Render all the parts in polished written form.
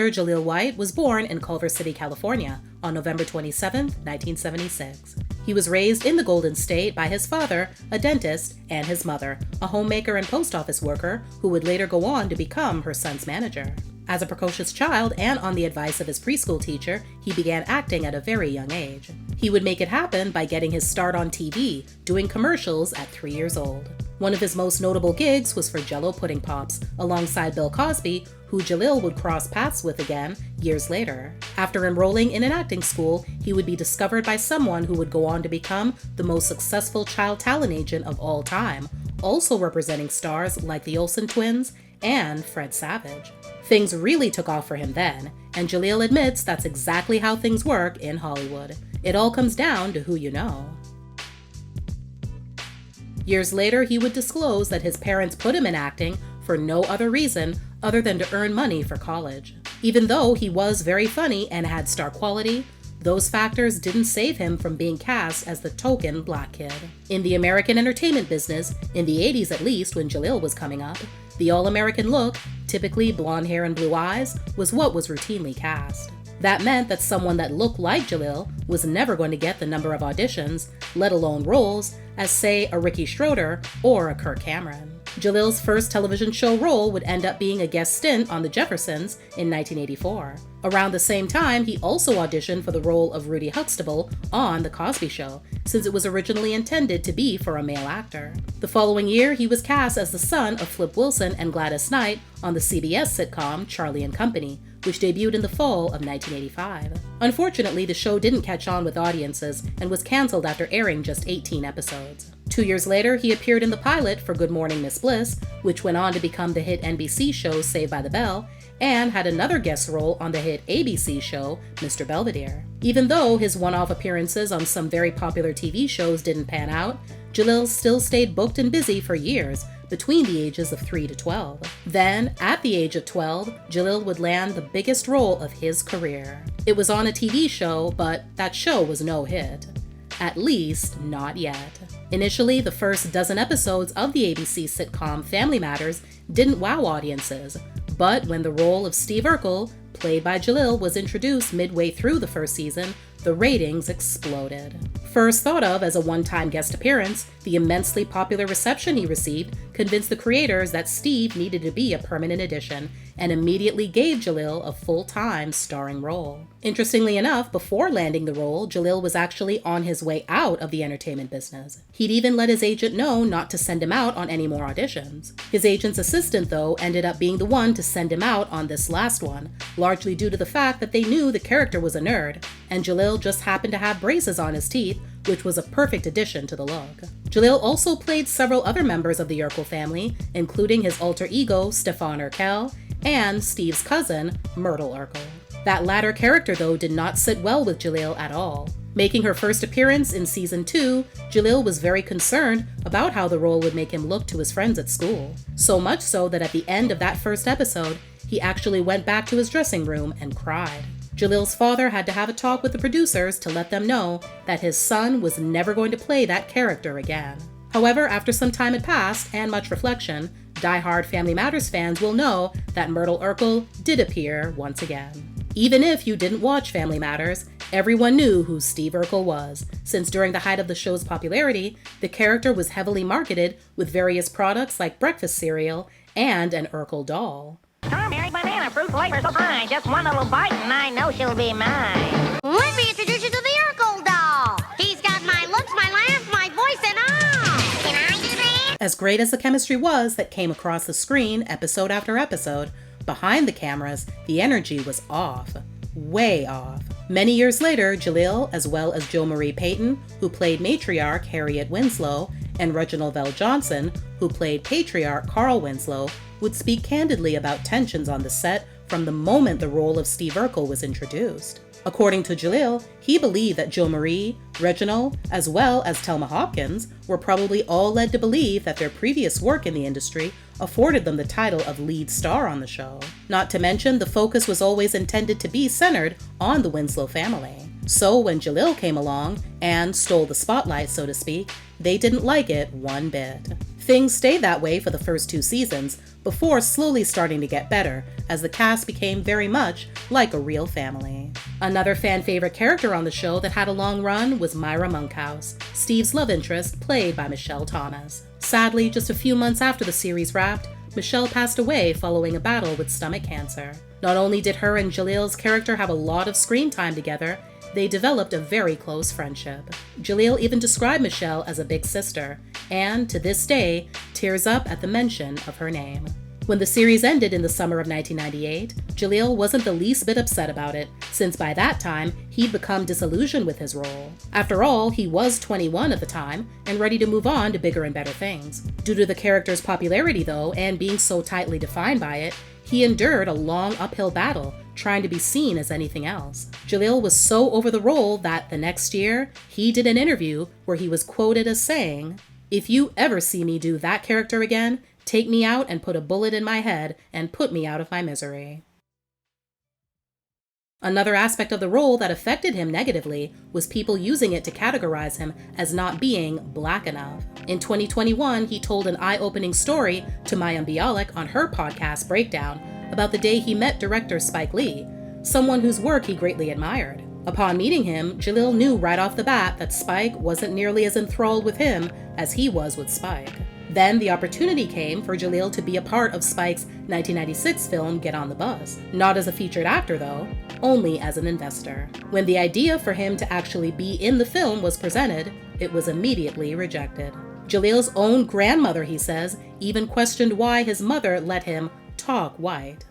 actor Jaleel White was born in Culver City, California on November 27, 1976. He was raised in the Golden State by his father, a dentist, and his mother, a homemaker and post office worker who would later go on to become her son's manager. As a precocious child and on the advice of his preschool teacher, he began acting at a very young age. He would make it happen by getting his start on TV, doing commercials at 3 years old. One of his most notable gigs was for Jell-O pudding pops, alongside Bill Cosby, who Jaleel would cross paths with again years later. After enrolling in an acting school, he would be discovered by someone who would go on to become the most successful child talent agent of all time, also representing stars like the Olsen twins and Fred Savage. Things really took off for him then, and Jaleel admits that's exactly how things work in Hollywood. It all comes down to who you know. Years later, he would disclose that his parents put him in acting for no other reason other than to earn money for college. Even though he was very funny and had star quality, those factors didn't save him from being cast as the token black kid. In the American entertainment business, in the 80s at least when Jaleel was coming up, the all-American look, typically blonde hair and blue eyes, was what was routinely cast. That meant that someone that looked like Jaleel was never going to get the number of auditions, let alone roles, as say a Ricky Schroeder or a Kirk Cameron. Jaleel's first television show role would end up being a guest stint on The Jeffersons in 1984. Around the same time, he also auditioned for the role of Rudy Huxtable on The Cosby Show, since it was originally intended to be for a male actor. The following year, he was cast as the son of Flip Wilson and Gladys Knight on the CBS sitcom Charlie and Company, which debuted in the fall of 1985. Unfortunately, the show didn't catch on with audiences and was canceled after airing just 18 episodes. 2 years later, he appeared in the pilot for Good Morning Miss Bliss, which went on to become the hit NBC show Saved by the Bell, and had another guest role on the hit ABC show Mr. Belvedere. Even though his one-off appearances on some very popular TV shows didn't pan out, Jaleel still stayed booked and busy for years, between the ages of 3 to 12. Then, at the age of 12, Jaleel would land the biggest role of his career. It was on a TV show, but that show was no hit. At least, not yet. Initially, the first dozen episodes of the ABC sitcom Family Matters didn't wow audiences, but when the role of Steve Urkel, played by Jaleel, was introduced midway through the first season, the ratings exploded. First thought of as a one-time guest appearance, the immensely popular reception he received convinced the creators that Steve needed to be a permanent addition, and immediately gave Jaleel a full-time starring role. Interestingly enough, before landing the role, Jaleel was actually on his way out of the entertainment business. He'd even let his agent know not to send him out on any more auditions. His agent's assistant, though, ended up being the one to send him out on this last one, largely due to the fact that they knew the character was a nerd, and Jaleel just happened to have braces on his teeth, which was a perfect addition to the look. Jaleel also played several other members of the Urkel family, including his alter ego, Stefan Urkel, and Steve's cousin, Myrtle Urkel. That latter character, though, did not sit well with Jaleel at all. Making her first appearance in season 2, Jaleel was very concerned about how the role would make him look to his friends at school. So much so that at the end of that first episode, he actually went back to his dressing room and cried. Jaleel's father had to have a talk with the producers to let them know that his son was never going to play that character again. However, after some time had passed and much reflection, die-hard Family Matters fans will know that Myrtle Urkel did appear once again. Even if you didn't watch Family Matters, everyone knew who Steve Urkel was, since during the height of the show's popularity, the character was heavily marketed with various products like breakfast cereal and an Urkel doll. Strawberry banana fruit flavor so fine. Just one little bite and I know she'll be mine. Let me introduce you to the Urkel doll. He's got my looks, my laugh, my voice, and all. Can I do that? As great as the chemistry was that came across the screen episode after episode, behind the cameras, the energy was off. Way off. Many years later, Jaleel, as well as Jo Marie Payton, who played matriarch Harriet Winslow, and Reginald VelJohnson, who played patriarch Carl Winslow, would speak candidly about tensions on the set from the moment the role of Steve Urkel was introduced. According to Jaleel, he believed that Jo Marie, Reginald, as well as Thelma Hopkins were probably all led to believe that their previous work in the industry afforded them the title of lead star on the show. Not to mention, the focus was always intended to be centered on the Winslow family. So when Jaleel came along and stole the spotlight, so to speak, they didn't like it one bit. Things stayed that way for the first 2 seasons, before slowly starting to get better, as the cast became very much like a real family. Another fan-favorite character on the show that had a long run was Myra Monkhouse, Steve's love interest, played by Michelle Thomas. Sadly, just a few months after the series wrapped, Michelle passed away following a battle with stomach cancer. Not only did her and Jaleel's character have a lot of screen time together, they developed a very close friendship. Jaleel even described Michelle as a big sister, and, to this day, tears up at the mention of her name. When the series ended in the summer of 1998, Jaleel wasn't the least bit upset about it, since by that time, he'd become disillusioned with his role. After all, he was 21 at the time, and ready to move on to bigger and better things. Due to the character's popularity, though, and being so tightly defined by it, he endured a long uphill battle, trying to be seen as anything else. Jaleel was so over the role that the next year, he did an interview where he was quoted as saying, "If you ever see me do that character again, take me out and put a bullet in my head and put me out of my misery." Another aspect of the role that affected him negatively was people using it to categorize him as not being black enough. In 2021, he told an eye-opening story to Mayim Bialik on her podcast Breakdown about the day he met director Spike Lee, someone whose work he greatly admired. Upon meeting him, Jaleel knew right off the bat that Spike wasn't nearly as enthralled with him as he was with Spike. Then the opportunity came for Jaleel to be a part of Spike's 1996 film Get on the Bus. Not as a featured actor though, only as an investor. When the idea for him to actually be in the film was presented, it was immediately rejected. Jaleel's own grandmother, he says, even questioned why his mother let him talk white.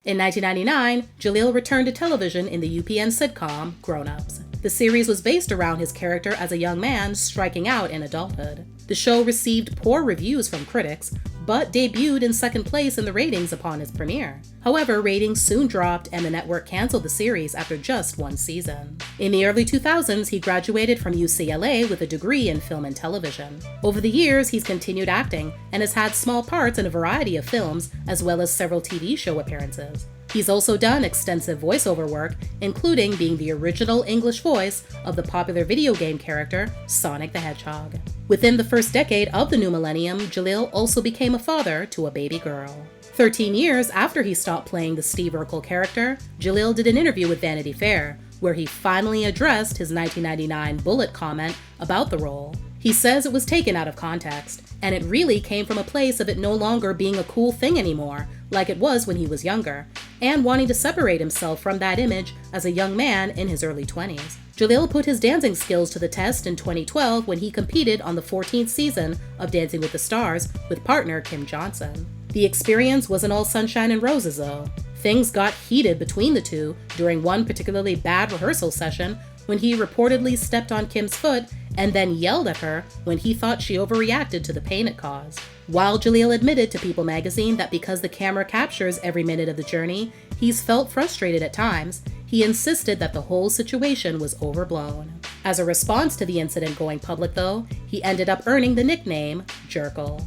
In 1999, Jaleel returned to television in the UPN sitcom Grown Ups. The series was based around his character as a young man striking out in adulthood. The show received poor reviews from critics, but debuted in second place in the ratings upon its premiere. However, ratings soon dropped and the network canceled the series after just 1 season. In the early 2000s, he graduated from UCLA with a degree in film and television. Over the years, he's continued acting and has had small parts in a variety of films, as well as several TV show appearances. He's also done extensive voiceover work, including being the original English voice of the popular video game character Sonic the Hedgehog. Within the first decade of the new millennium, Jaleel also became a father to a baby girl. 13 years after he stopped playing the Steve Urkel character, Jaleel did an interview with Vanity Fair, where he finally addressed his 1999 Bullet comment about the role. He says it was taken out of context, and it really came from a place of it no longer being a cool thing anymore, like it was when he was younger, and wanting to separate himself from that image as a young man in his early 20s. Jaleel put his dancing skills to the test in 2012 when he competed on the 14th season of Dancing with the Stars with partner Kim Johnson. The experience wasn't all sunshine and roses though. Things got heated between the two during one particularly bad rehearsal session when he reportedly stepped on Kim's foot and then yelled at her when he thought she overreacted to the pain it caused. While Jaleel admitted to People magazine that because the camera captures every minute of the journey, he's felt frustrated at times, he insisted that the whole situation was overblown. As a response to the incident going public though, he ended up earning the nickname Jerkle.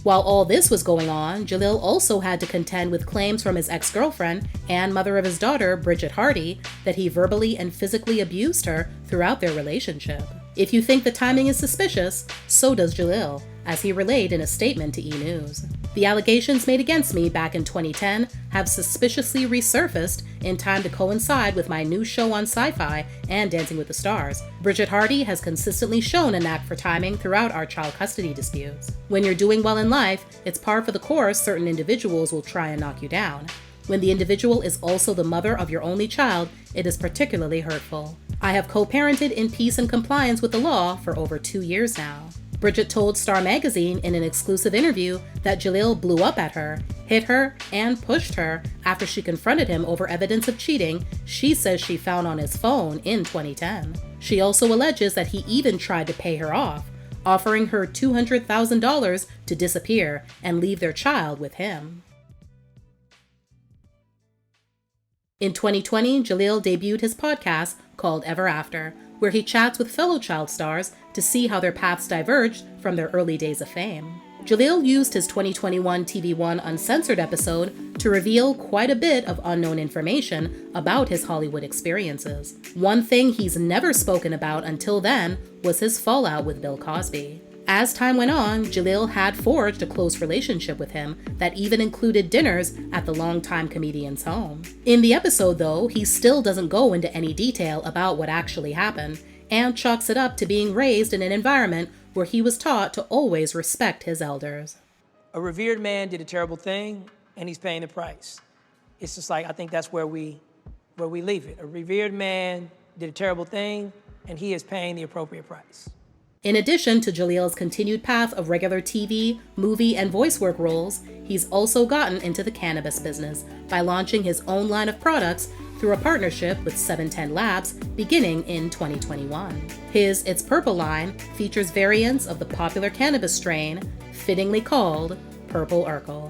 While all this was going on, Jaleel also had to contend with claims from his ex-girlfriend and mother of his daughter, Bridget Hardy, that he verbally and physically abused her throughout their relationship. If you think the timing is suspicious, so does Jaleel, as he relayed in a statement to E! News. The allegations made against me back in 2010 have suspiciously resurfaced in time to coincide with my new show on Sci-Fi and Dancing with the Stars. Bridget Hardy has consistently shown a knack for timing throughout our child custody disputes. When you're doing well in life, it's par for the course certain individuals will try and knock you down. When the individual is also the mother of your only child, it is particularly hurtful. I have co-parented in peace and compliance with the law for over 2 years now. Bridget told Star Magazine in an exclusive interview that Jaleel blew up at her, hit her, and pushed her after she confronted him over evidence of cheating she says she found on his phone in 2010. She also alleges that he even tried to pay her off, offering her $200,000 to disappear and leave their child with him. In 2020, Jaleel debuted his podcast called Ever After, where he chats with fellow child stars to see how their paths diverged from their early days of fame. Jaleel used his 2021 TV One Uncensored episode to reveal quite a bit of unknown information about his Hollywood experiences. One thing he's never spoken about until then was his fallout with Bill Cosby. As time went on, Jaleel had forged a close relationship with him that even included dinners at the longtime comedian's home. In the episode, though, he still doesn't go into any detail about what actually happened, and chalks it up to being raised in an environment where he was taught to always respect his elders. A revered man did a terrible thing, and he's paying the price. It's just like, I think that's where we leave it. A revered man did a terrible thing, and he is paying the appropriate price. In addition to Jaleel's continued path of regular TV, movie, and voice work roles, he's also gotten into the cannabis business by launching his own line of products through a partnership with 710 Labs beginning in 2021. His It's Purple line features variants of the popular cannabis strain, fittingly called Purple Urkel.